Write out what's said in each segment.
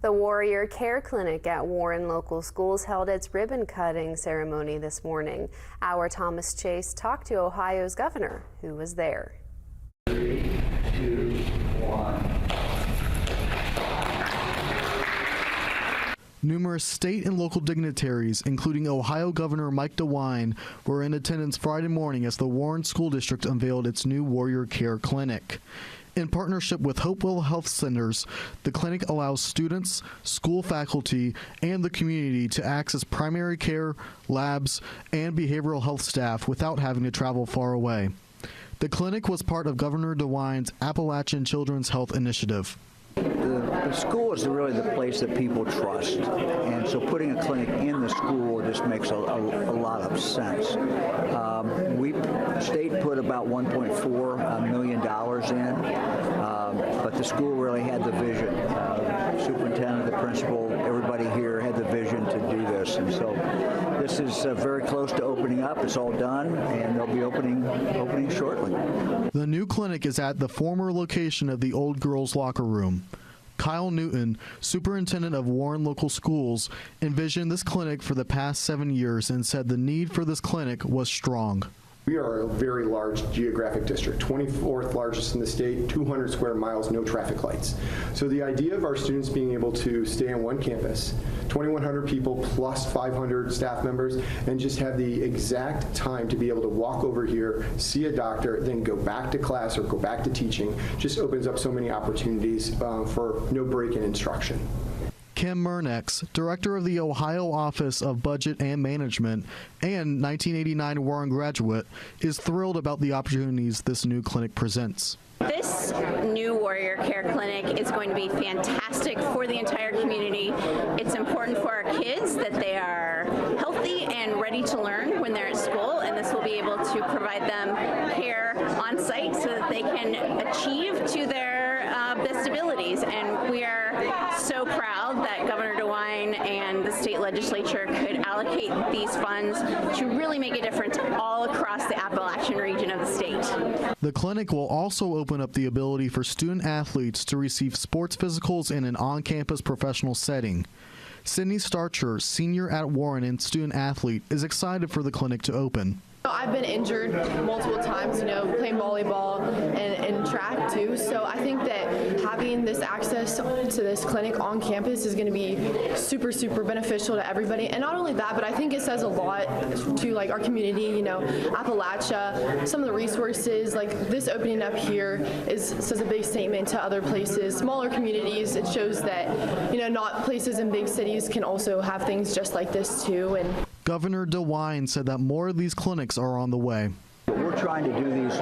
The Warrior Care Clinic at Warren Local Schools held its ribbon cutting ceremony this morning. Our Thomas Chase talked to Ohio's governor, who was there. 3, 2, 1. Numerous state and local dignitaries, including Ohio Governor Mike DeWine, were in attendance Friday morning as the Warren School District unveiled its new Warrior Care Clinic. In partnership with Hopewell Health Centers, the clinic allows students, school faculty, and the community to access primary care, labs, and behavioral health staff without having to travel far away. The clinic was part of Governor DeWine's Appalachian Children's Health Initiative. The school is really the place that people trust, and so putting a clinic in the school just makes a lot of sense. The state put about $1.4 million in, but the school really had the vision. Superintendent, the principal, everybody here had the vision to do this, and so this is very close to opening up. It's all done, and they'll be opening shortly. The new clinic is at the former location of the old girls' locker room. Kyle Newton, superintendent of Warren Local Schools, envisioned this clinic for the past 7 years and said the need for this clinic was strong. We are a very large geographic district, 24th largest in the state, 200 square miles, no traffic lights. So the idea of our students being able to stay on one campus, 2,100 people plus 500 staff members, and just have the exact time to be able to walk over here, see a doctor, then go back to class or go back to teaching, just opens up so many opportunities for no break in instruction. Kim Murnex, director of the Ohio Office of Budget and Management and 1989 Warren graduate, is thrilled about the opportunities this new clinic presents. This new Warrior Care Clinic is going to be fantastic for the entire community. It's important for our kids that they are healthy and ready to learn when they're at school, and this will be able to provide them care on site so that they can achieve to their best abilities. And we are so proud that Governor DeWine and the state legislature could allocate these funds to really make a difference all across the Appalachian region of the state. The clinic will also open up the ability for student athletes to receive sports physicals in an on-campus professional setting. Sydney Starcher, senior at Warren and student athlete, is excited for the clinic to open. I've been injured multiple times, playing volleyball and track too. So I think that having this access to this clinic on campus is going to be super, super beneficial to everybody. And not only that, but I think it says a lot to our community, Appalachia, some of the resources, like this opening up here says a big statement to other places, smaller communities. It shows that, not places in big cities can also have things just like this too. And Governor DeWine said that more of these clinics are on the way. We're trying to do these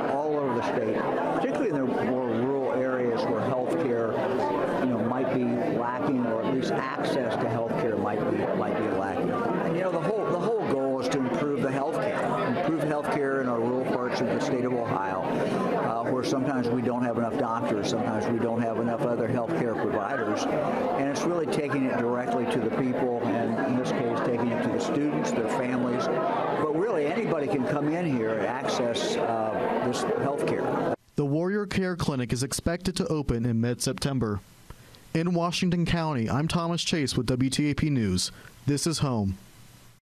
all over the state, particularly in the more rural areas where health care might be lacking, or at least access to health care might be lacking. And the whole goal is to improve the health care in our rural parts of the state of Ohio, where sometimes we don't have enough doctors, sometimes we don't have enough other health care providers, and it's really taking it directly to the people, and in this case taking it to the students, their families, but really anybody can come in here and access this health care. The Warrior Care Clinic is expected to open in mid-September. In Washington County, I'm Thomas Chase with WTAP News. This is home.